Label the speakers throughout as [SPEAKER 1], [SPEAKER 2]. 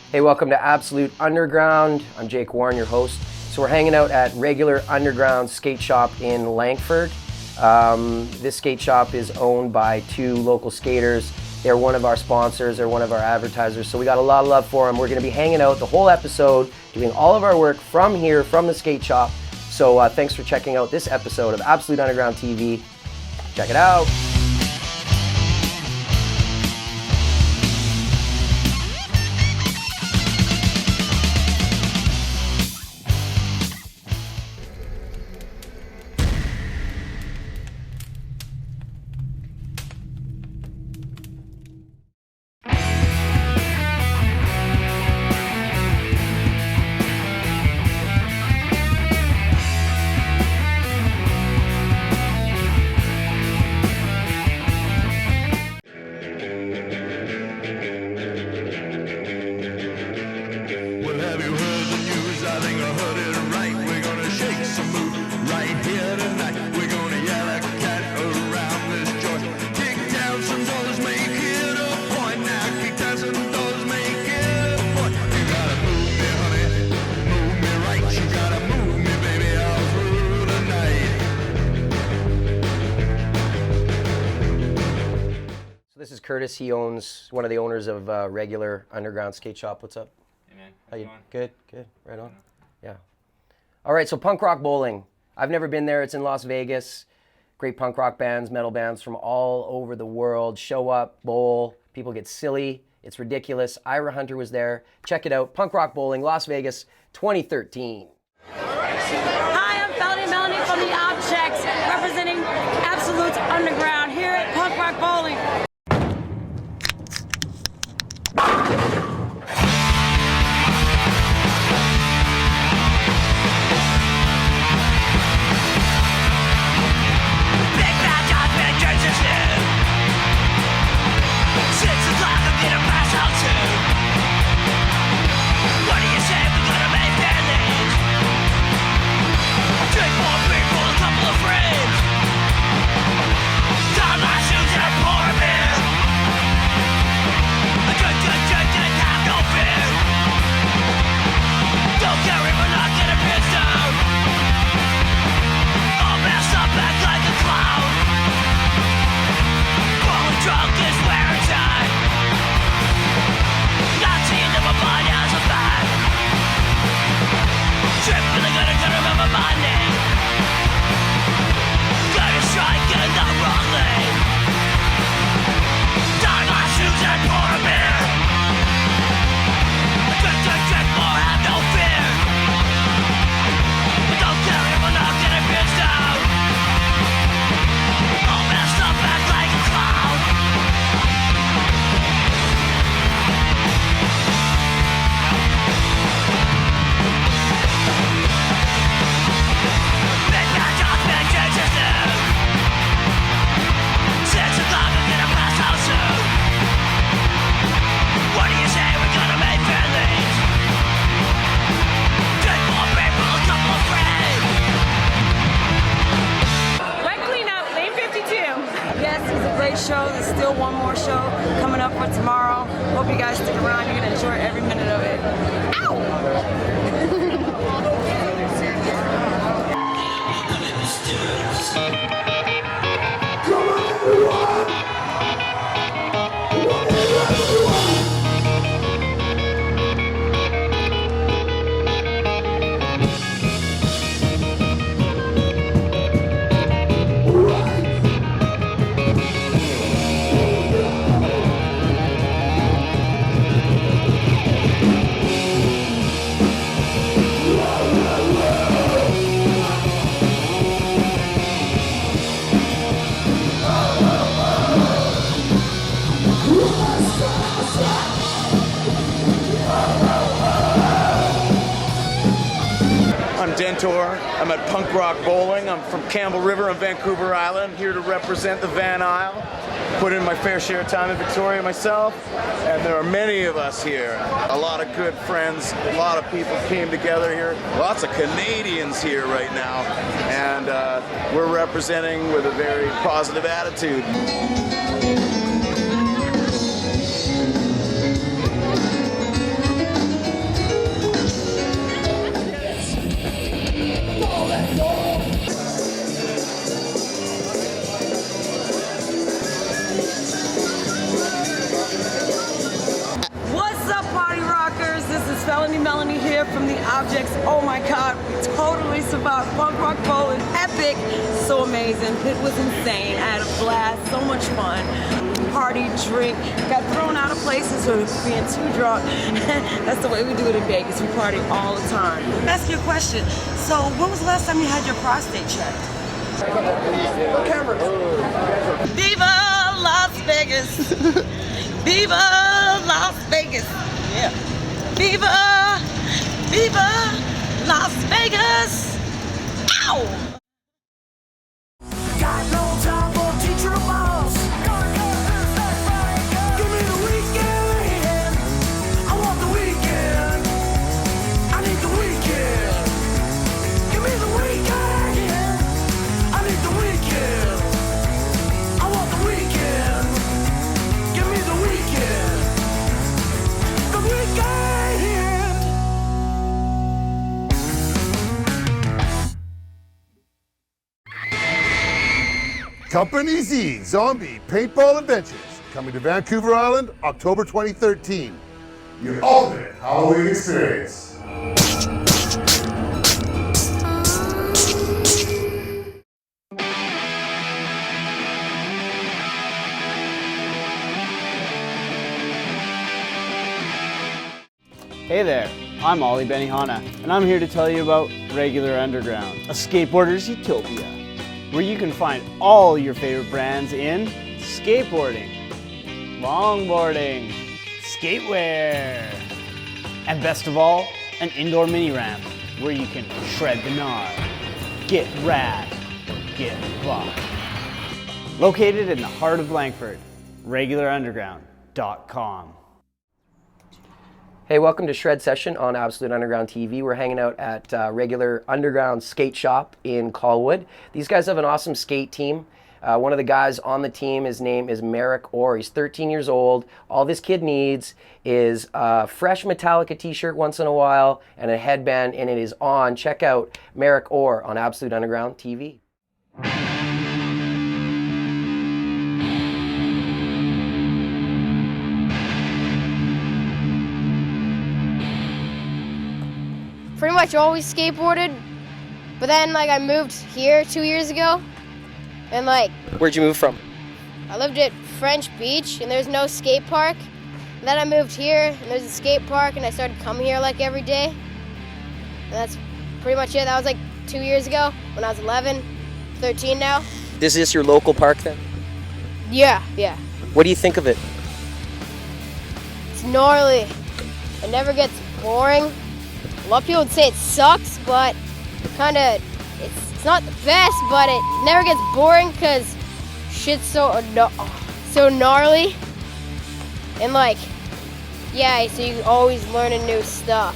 [SPEAKER 1] Hey, welcome to Absolute Underground. I'm Jake Warren, your host. So we're hanging out at Regular Underground Skate Shop in Langford. This skate shop is owned by two local skaters. They're one of our sponsors, they're one of our advertisers, so we got a lot of love for them. We're gonna be hanging out the whole episode, doing all of our work from here, from the skate shop. So thanks for checking out this episode of Absolute Underground TV. Check it out. This is Curtis. He owns one of the owners of Regular Underground Skate Shop. What's up?
[SPEAKER 2] Hey man,
[SPEAKER 1] how you
[SPEAKER 2] doing?
[SPEAKER 1] Good. Right on. Yeah. All right. So punk rock bowling. I've never been there. It's in Las Vegas. Great punk rock bands, metal bands from all over the world show up, bowl. People get silly. It's ridiculous. Ira Hunter was there. Check it out. Punk rock bowling, Las Vegas, 2013.
[SPEAKER 3] Hi, I'm Melanie from the Objects, representing Absolute Underground here at Punk Rock Bowling. Show. There's still one more show coming up for tomorrow. Hope you guys stick around. You're gonna enjoy every minute of it.
[SPEAKER 4] I'm at Punk Rock Bowling. I'm from Campbell River on Vancouver Island, here to represent the Van Isle. Put in my fair share of time in Victoria myself, and there are many of us here. A lot of good friends, a lot of people came together here. Lots of Canadians here right now, and we're representing with a very positive attitude.
[SPEAKER 3] It's about punk rock bowling, epic, so amazing. It was insane. I had a blast, so much fun. Party, drink, got thrown out of places for being too drunk. That's the way we do it in Vegas. We party all the time. Let me ask you a question. So, when was the last time you had your prostate checked? Viva Las Vegas! Viva Las Vegas! Yeah. Viva! Viva Las Vegas! Ow!
[SPEAKER 2] Got no time for teacher or boss. Give me the weekend. I want the weekend. I need the weekend. Give me the weekend. I need the weekend. I want the weekend. Give me the weekend. The weekend.
[SPEAKER 5] Company Z Zombie Paintball Adventures, coming to Vancouver Island, October 2013. Your ultimate Halloween experience.
[SPEAKER 6] Hey there, I'm Ollie Benihana, and I'm here to tell you about Regular Underground, a skateboarder's utopia, where you can find all your favorite brands in skateboarding, longboarding, skatewear, and best of all, an indoor mini ramp where you can shred the gnar, get rad, get buff. Located in the heart of Langford, regularunderground.com.
[SPEAKER 1] Hey, welcome to Shred Session on Absolute Underground TV. We're hanging out at Regular Underground Skate Shop in Colwood. These guys have an awesome skate team. One of the guys on the team, his name is Merrick Orr. He's 13 years old. All this kid needs is a fresh Metallica t-shirt once in a while and a headband, and it is on. Check out Merrick Orr on Absolute Underground TV.
[SPEAKER 7] Pretty much always skateboarded, but then I moved here 2 years ago, and
[SPEAKER 1] Where'd you move from?
[SPEAKER 7] I lived at French Beach, and there's no skate park. And then I moved here, and there's a skate park, and I started coming here every day. And that's pretty much it. That was 2 years ago when I was 11, 13 now.
[SPEAKER 1] Is this your local park then?
[SPEAKER 7] Yeah.
[SPEAKER 1] What do you think of it?
[SPEAKER 7] It's gnarly. It never gets boring. A lot of people would say it sucks, but it's not the best, but it never gets boring because shit's so gnarly. And so you always learning new stuff.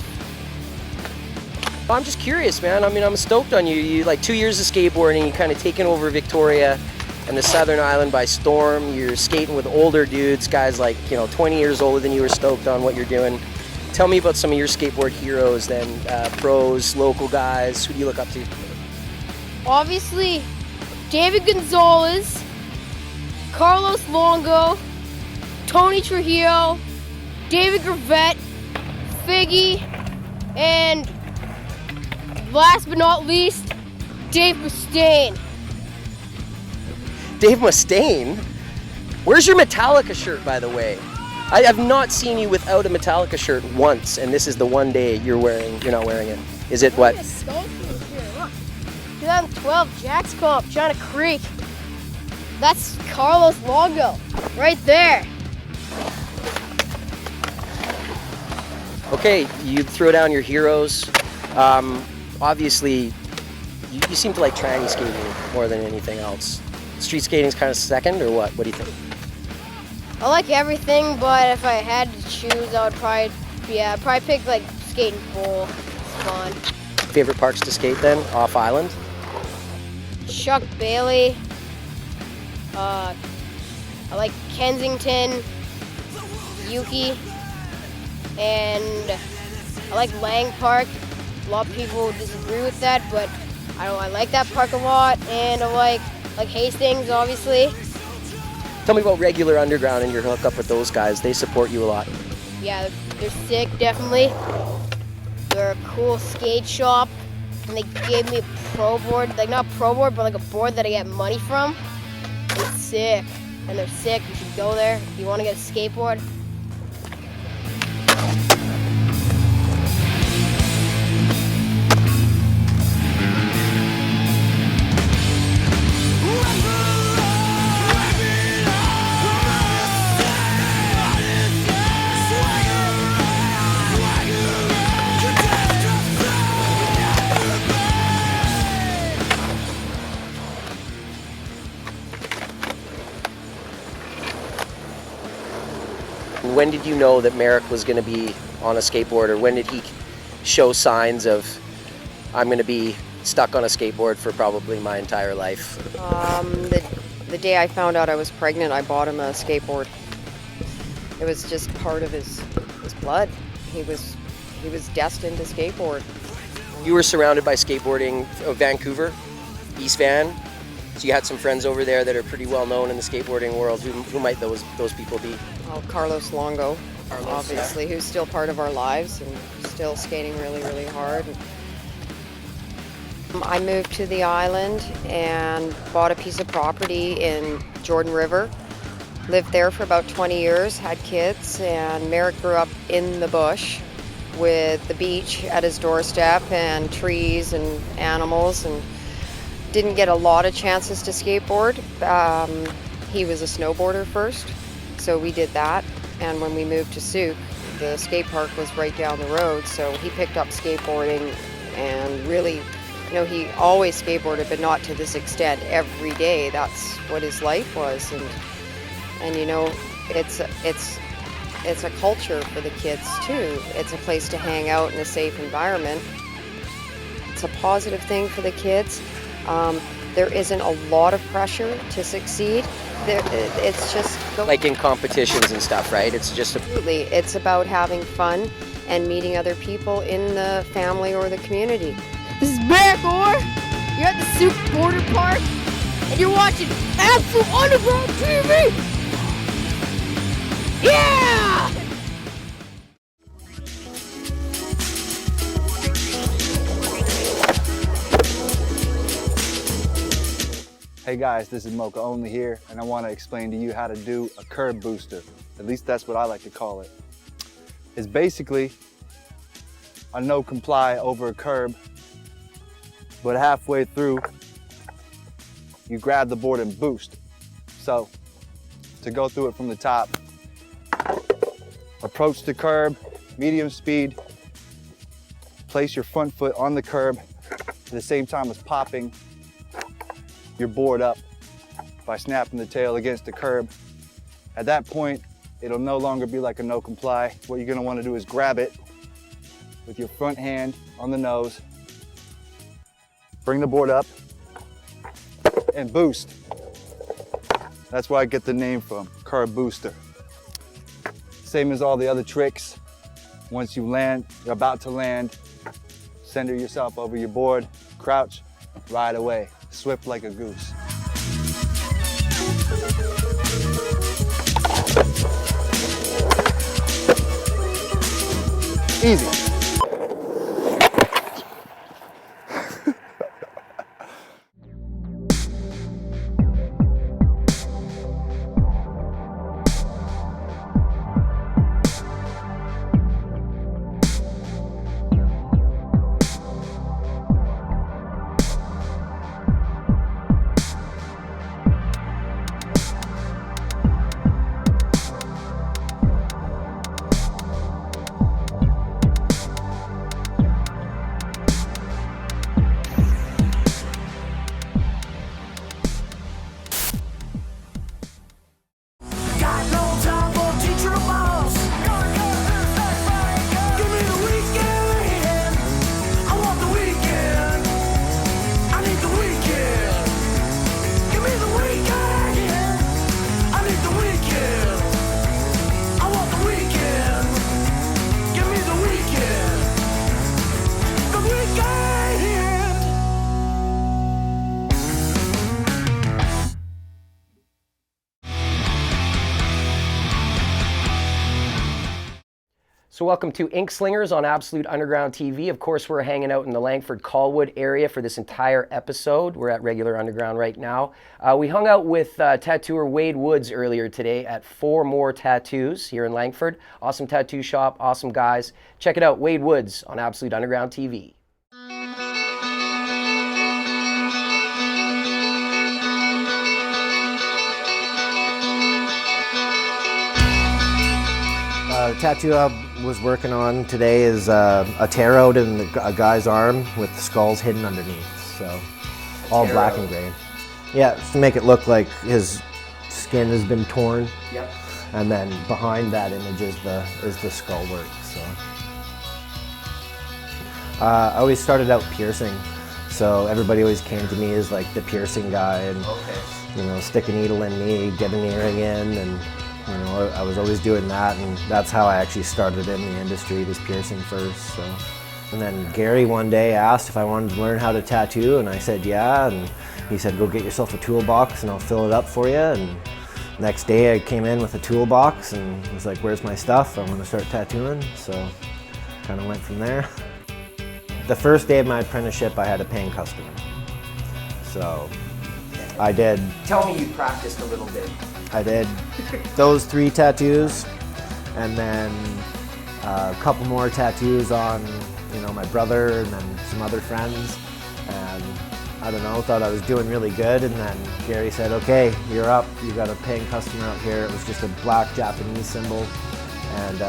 [SPEAKER 1] I'm just curious, man. I mean, I'm stoked on you. You 2 years of skateboarding, you kind of taken over Victoria and the Southern Island by storm. You're skating with older dudes, guys 20 years older than you. Were stoked on what you're doing. Tell me about some of your skateboard heroes then, pros, local guys. Who do you look up to?
[SPEAKER 7] Obviously, David Gonzalez, Carlos Longo, Tony Trujillo, David Gravette, Figgy, and last but not least, Dave Mustaine.
[SPEAKER 1] Dave Mustaine? Where's your Metallica shirt, by the way? I have not seen you without a Metallica shirt once, and this is the one day you're not wearing it. Is it what?
[SPEAKER 7] 2012 Jack's Comp, China Creek. That's Carlos Longo, right there.
[SPEAKER 1] Okay, you throw down your heroes. Obviously, you seem to like tranny skating more than anything else. Street skating's kind of second, or what? What do you think?
[SPEAKER 7] I like everything, but if I had to choose, I would probably pick skate and bowl. It's fun.
[SPEAKER 1] Favorite parks to skate then, off island?
[SPEAKER 7] Chuck Bailey. I like Kensington, Yuki, and I like Lang Park. A lot of people disagree with that, but I like that park a lot, and I like Hastings, obviously.
[SPEAKER 1] Tell me about Regular Underground and your hookup with those guys. They support you a lot.
[SPEAKER 7] Yeah, they're sick, definitely. They're a cool skate shop. and they gave me a pro board, like not pro board, but like a board that I get money from. And it's sick, and they're sick. You should go there if you want to get a skateboard.
[SPEAKER 1] When did you know that Merrick was going to be on a skateboard, or when did he show signs of, I'm going to be stuck on a skateboard for probably my entire life?
[SPEAKER 8] The day I found out I was pregnant, I bought him a skateboard. It was just part of his blood. He was destined to skateboard.
[SPEAKER 1] You were surrounded by skateboarding, Vancouver, East Van. So you had some friends over there that are pretty well known in the skateboarding world. Who might those people be?
[SPEAKER 8] Well, Carlos Longo, obviously, who's still part of our lives and still skating really, really hard. I moved to the island and bought a piece of property in Jordan River. Lived there for about 20 years, had kids, and Merrick grew up in the bush with the beach at his doorstep and trees and animals, and didn't get a lot of chances to skateboard. He was a snowboarder first, so we did that. And when we moved to Sooke, the skate park was right down the road, so he picked up skateboarding and really, you know, he always skateboarded, but not to this extent every day. That's what his life was. And you know, it's a culture for the kids too. It's a place to hang out in a safe environment. It's a positive thing for the kids. There isn't a lot of pressure to succeed. It's just
[SPEAKER 1] like in competitions and stuff, right? It's just
[SPEAKER 8] absolutely. It's about having fun and meeting other people in the family or the community.
[SPEAKER 7] This is Merrick Orr. You're at the Sooke Border Park, and you're watching Absolute Underground TV. Yeah!
[SPEAKER 9] Hey guys, this is Moka Only here, and I want to explain to you how to do a curb booster. At least that's what I like to call it. It's basically a no comply over a curb, but halfway through, you grab the board and boost. So, to go through it from the top, approach the curb, medium speed, place your front foot on the curb at the same time as popping your board up by snapping the tail against the curb. At that point, it'll no longer be like a no comply. What you're gonna wanna do is grab it with your front hand on the nose, bring the board up, and boost. That's where I get the name from, curb booster. Same as all the other tricks. Once you land, you're about to land, center yourself over your board, crouch, ride away. Swift like a goose. Easy.
[SPEAKER 1] So welcome to Ink Slingers on Absolute Underground TV. Of course, we're hanging out in the Langford Colwood area for this entire episode. We're at Regular Underground right now. We hung out with tattooer Wade Woods earlier today at 4 More Tattoos here in Langford. Awesome tattoo shop, awesome guys. Check it out, Wade Woods on Absolute Underground TV.
[SPEAKER 10] The tattoo I was working on today is a tear out in a guy's arm with the skulls hidden underneath, so all black and gray. Yeah, just to make it look like his skin has been torn.
[SPEAKER 1] Yep.
[SPEAKER 10] And then behind that image is the skull work. So I always started out piercing, so everybody always came to me as like the piercing guy, and you know, stick a needle in me, get an earring in, and you know, I was always doing that, and that's how I actually started in the industry, was piercing first. So, and then Gary one day asked if I wanted to learn how to tattoo, and I said yeah, and he said go get yourself a toolbox and I'll fill it up for you. And next day I came in with a toolbox and was like, where's my stuff? I want to start tattooing. So kind of went from there. The first day of my apprenticeship I had a paying customer. So I did.
[SPEAKER 1] Tell me you practiced a little bit.
[SPEAKER 10] I did those 3 tattoos, and then a couple more tattoos on, you know, my brother and then some other friends. And I don't know, thought I was doing really good, and then Gary said, okay, you're up, you got a paying customer out here. It was just a black Japanese symbol, and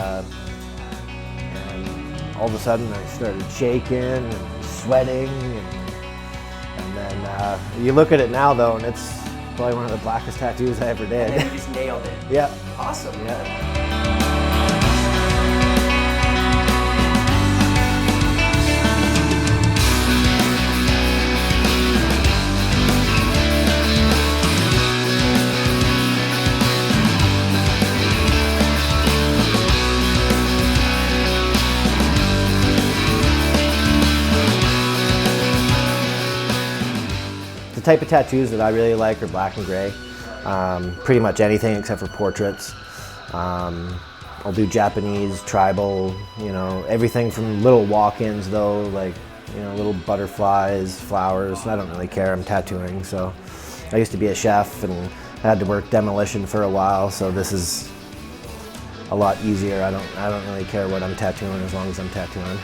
[SPEAKER 10] all of a sudden I started shaking and sweating, and then you look at it now though, and it's probably one of the blackest tattoos I ever did.
[SPEAKER 1] And then you just nailed it.
[SPEAKER 10] Yeah.
[SPEAKER 1] Awesome.
[SPEAKER 10] Yeah. The type of tattoos that I really like are black and gray. Pretty much anything except for portraits. I'll do Japanese, tribal, you know, everything from little walk-ins though, like, you know, little butterflies, flowers. I don't really care, I'm tattooing. So I used to be a chef and had to work demolition for a while, so this is a lot easier. I don't really care what I'm tattooing as long as I'm tattooing.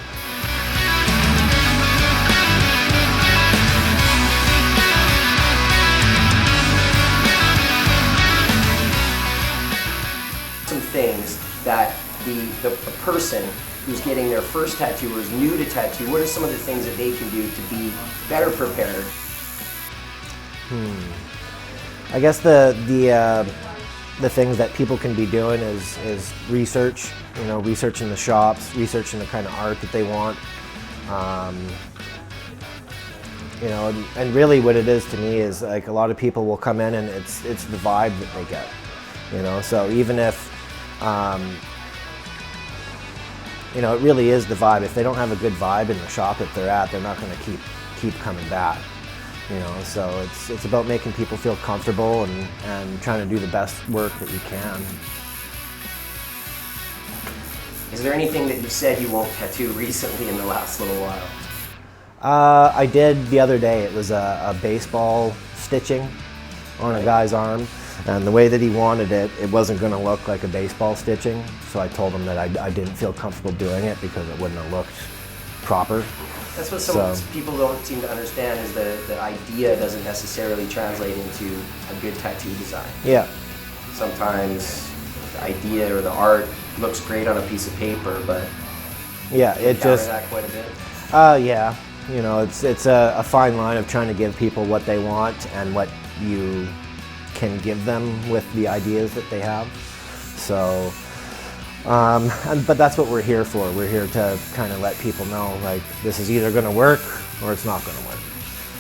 [SPEAKER 1] Things that the person who's getting their first tattoo or is new to tattoo, what are some of the things that they can do to be better prepared?
[SPEAKER 10] I guess the things that people can be doing is research, you know, researching the shops, researching the kind of art that they want. You know, and really what it is to me is like a lot of people will come in and it's the vibe that they get, you know, so even if you know, it really is the vibe. If they don't have a good vibe in the shop that they're at, they're not going to keep coming back. You know, so it's about making people feel comfortable and trying to do the best work that you can.
[SPEAKER 1] Is there anything that you said you won't tattoo recently in the last little while?
[SPEAKER 10] I did the other day. It was a baseball stitching on a guy's arm. And the way that he wanted it, it wasn't going to look like a baseball stitching. So I told him that I didn't feel comfortable doing it because it wouldn't have looked proper.
[SPEAKER 1] That's what some people don't seem to understand, is the idea doesn't necessarily translate into a good tattoo design.
[SPEAKER 10] Yeah.
[SPEAKER 1] Sometimes the idea or the art looks great on a piece of paper, but
[SPEAKER 10] yeah, it just
[SPEAKER 1] that quite a bit.
[SPEAKER 10] Yeah, you know, it's a fine line of trying to give people what they want and what you can give them with the ideas that they have. So, but that's what we're here for. We're here to kind of let people know, like, this is either going to work or it's not going to work.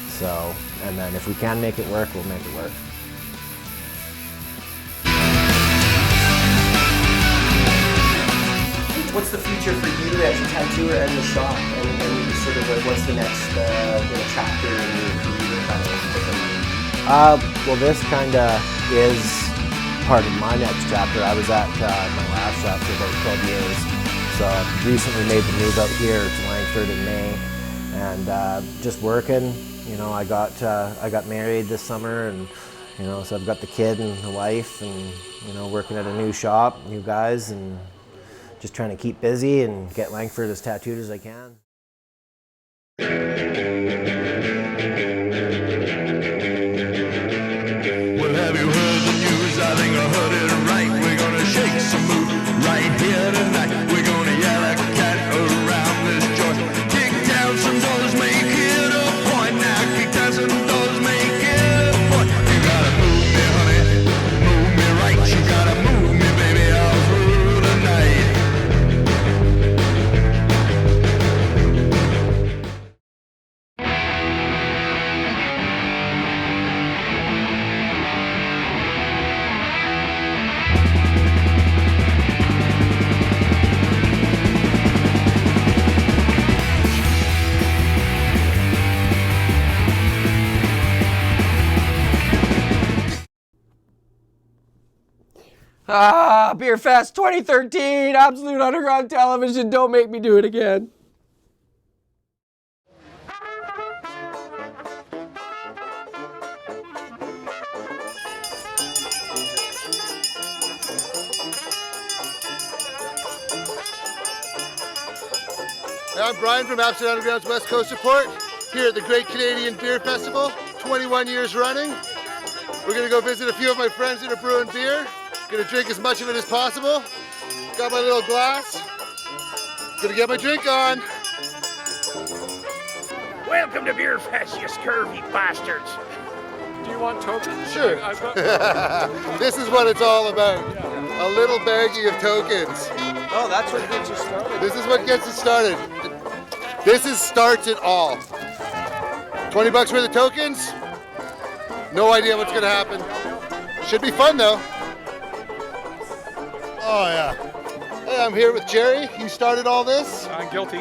[SPEAKER 10] So, and then if we can make it work, we'll make it work.
[SPEAKER 1] What's the future for you as a tattooer and the shop, and sort of like what's the next chapter in your career kind of?
[SPEAKER 10] Well, this kind of is part of my next chapter. I was at my last shop for about 12 years, So I recently made the move out here to Langford in May, and just working. You know, I got married this summer, and you know, so I've got the kid and the wife, and you know, working at a new shop, new guys, and just trying to keep busy and get Langford as tattooed as I can.
[SPEAKER 2] Well, have you heard the news? I think I heard it right. We're gonna shake some mood right here tonight. We're gonna yell a cat around this joint. Kick down some doors, make it a point. Now kick down some doors, make it a point. You gotta move me, honey, move me right. You gotta move me, baby, all through the night.
[SPEAKER 1] Beer Fest 2013, Absolute Underground Television, don't make me do it again.
[SPEAKER 5] I'm Brian from Absolute Underground's West Coast Report, here at the Great Canadian Beer Festival, 21 years running. We're gonna go visit a few of my friends that are brewing beer. Gonna drink as much of it as possible. Got my little glass. Gonna get my drink on.
[SPEAKER 11] Welcome to Beer Fest, you scurvy bastards. Do you want tokens?
[SPEAKER 5] Sure. This is what it's all about. A little baggie of tokens.
[SPEAKER 11] Oh, that's what gets you started.
[SPEAKER 5] This is what gets it started. Starts it all. 20 bucks worth of tokens. No idea what's gonna happen. Should be fun though. Oh yeah. Hey, I'm here with Jerry. You started all this?
[SPEAKER 11] I'm guilty.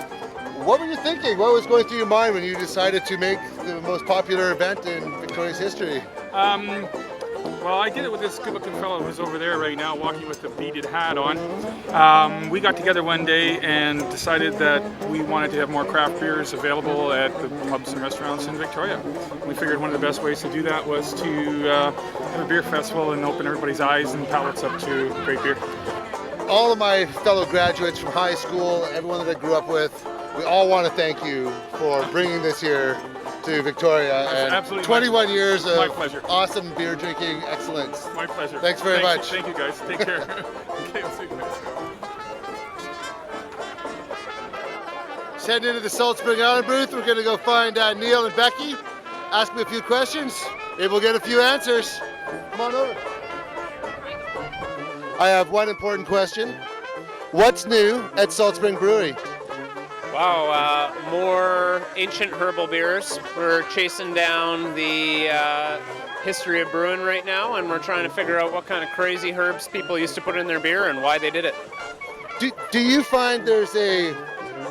[SPEAKER 5] What were you thinking? What was going through your mind when you decided to make the most popular event in Victoria's history?
[SPEAKER 11] Well, I did it with this good-looking fellow who's over there right now, walking with the beaded hat on. We got together one day and decided that we wanted to have more craft beers available at the pubs and restaurants in Victoria. We figured one of the best ways to do that was to have a beer festival and open everybody's eyes and palates up to great beer.
[SPEAKER 5] All of my fellow graduates from high school, everyone that I grew up with, we all want to thank you for bringing this here to Victoria, and
[SPEAKER 11] absolutely
[SPEAKER 5] 21 years of
[SPEAKER 11] my pleasure.
[SPEAKER 5] Awesome beer drinking excellence.
[SPEAKER 11] My pleasure.
[SPEAKER 5] Thanks very much.
[SPEAKER 11] Thank you guys. Take care. Okay, I'll see you guys.
[SPEAKER 5] Just heading into the Salt Spring Island booth. We're going to go find Neil and Becky, ask me a few questions. Maybe we'll get a few answers. Come on over. I have one important question. What's new at Salt Spring Brewery?
[SPEAKER 12] Wow, more ancient herbal beers. We're chasing down the history of brewing right now, and we're trying to figure out what kind of crazy herbs people used to put in their beer and why they did it.
[SPEAKER 5] Do you find there's a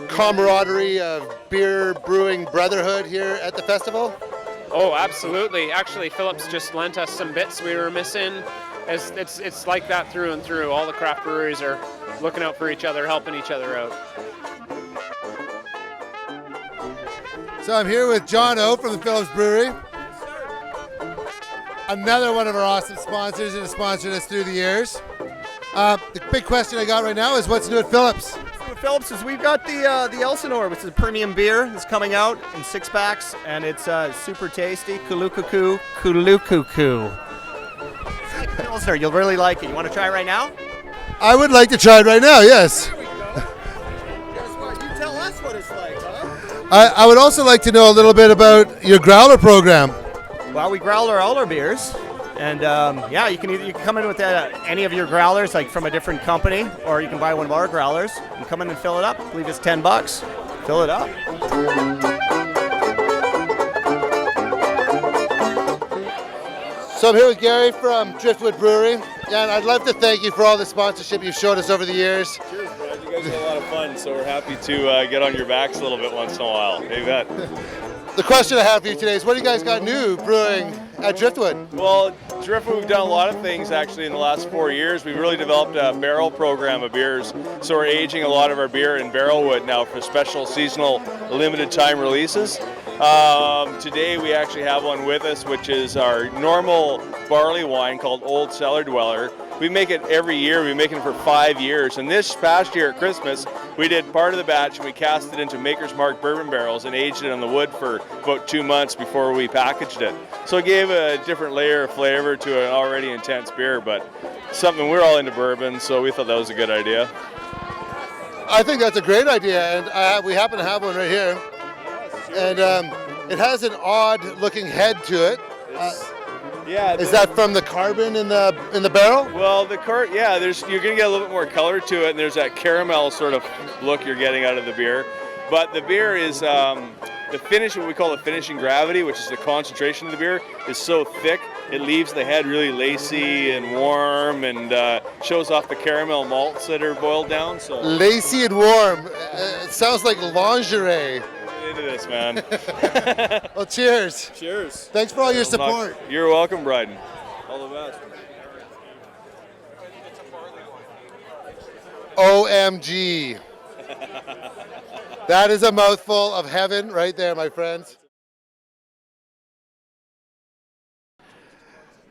[SPEAKER 5] camaraderie of beer brewing brotherhood here at the festival?
[SPEAKER 12] Oh, absolutely. Actually, Phillips just lent us some bits we were missing. It's like that through and through. All the craft breweries are looking out for each other, helping each other out.
[SPEAKER 5] So I'm here with John O from the Phillips Brewery. Another one of our awesome sponsors that has sponsored us through the years. The big question I got right now is what's new at Phillips?
[SPEAKER 13] With Phillips is we've got the Elsinore, which is a premium beer that's coming out in 6-packs, and it's super tasty. Kulukuku. Elsinore, you'll really like it. You want to try it right now?
[SPEAKER 5] I would like to try it right now, yes.
[SPEAKER 13] You tell us what it's like, huh?
[SPEAKER 5] I would also like to know a little bit about your growler program.
[SPEAKER 13] Well, we growler all our beers, and yeah, you can come in with any of your growlers, like from a different company, or you can buy one of our growlers and come in and fill it up. I believe it's $10. Fill it up.
[SPEAKER 5] So I'm here with Gary from Driftwood Brewery, and I'd love to thank you for all the sponsorship you've showed us over the years.
[SPEAKER 14] Cheers, Brad. You guys are a lot of fun, so we're happy to get on your backs a little bit once in a while. Hey, bet.
[SPEAKER 5] The question I have for you today is, what do you guys got new brewing at Driftwood?
[SPEAKER 14] Well, terrific. We've done a lot of things actually in the last 4 years. We've really developed a barrel program of beers. So we're aging a lot of our beer in barrel wood now for special seasonal limited time releases. Today we actually have one with us, which is our normal barley wine called Old Cellar Dweller. We make it every year. We've been making it for 5 years. And this past year at Christmas, we did part of the batch and we cast it into Maker's Mark bourbon barrels and aged it on the wood for about 2 months before we packaged it. So it gave a different layer of flavor to an already intense beer, but something we're all into bourbon, so we thought that was a good idea.
[SPEAKER 5] I think that's a great idea, and we happen to have one right here. And it has an odd-looking head to it. Is that from the carbon in the barrel?
[SPEAKER 14] Well, you're going to get a little bit more color to it, and there's that caramel sort of look you're getting out of the beer. But the beer is the finish, what we call the finishing gravity, which is the concentration of the beer, is so thick it leaves the head really lacy and warm, and shows off the caramel malts that are boiled down. So
[SPEAKER 5] lacy and warm. It sounds like lingerie.
[SPEAKER 14] Into this, man.
[SPEAKER 5] Well, cheers.
[SPEAKER 14] Cheers.
[SPEAKER 5] Thanks for all your support.
[SPEAKER 14] You're welcome, Bryden. All the best.
[SPEAKER 5] OMG. That is a mouthful of heaven right there, my friends.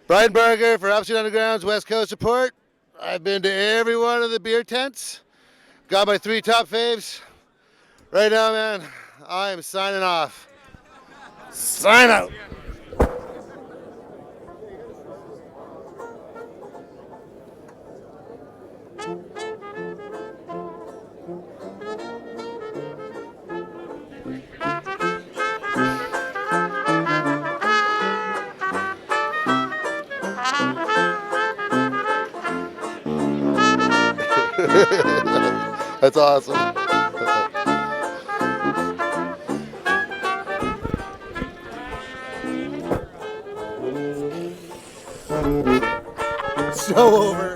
[SPEAKER 5] Brian Berger for Upstream Underground's West Coast Report. I've been to every one of the beer tents. Got my 3 top faves. Right now, man, I am signing off. Sign out. That's awesome. So over.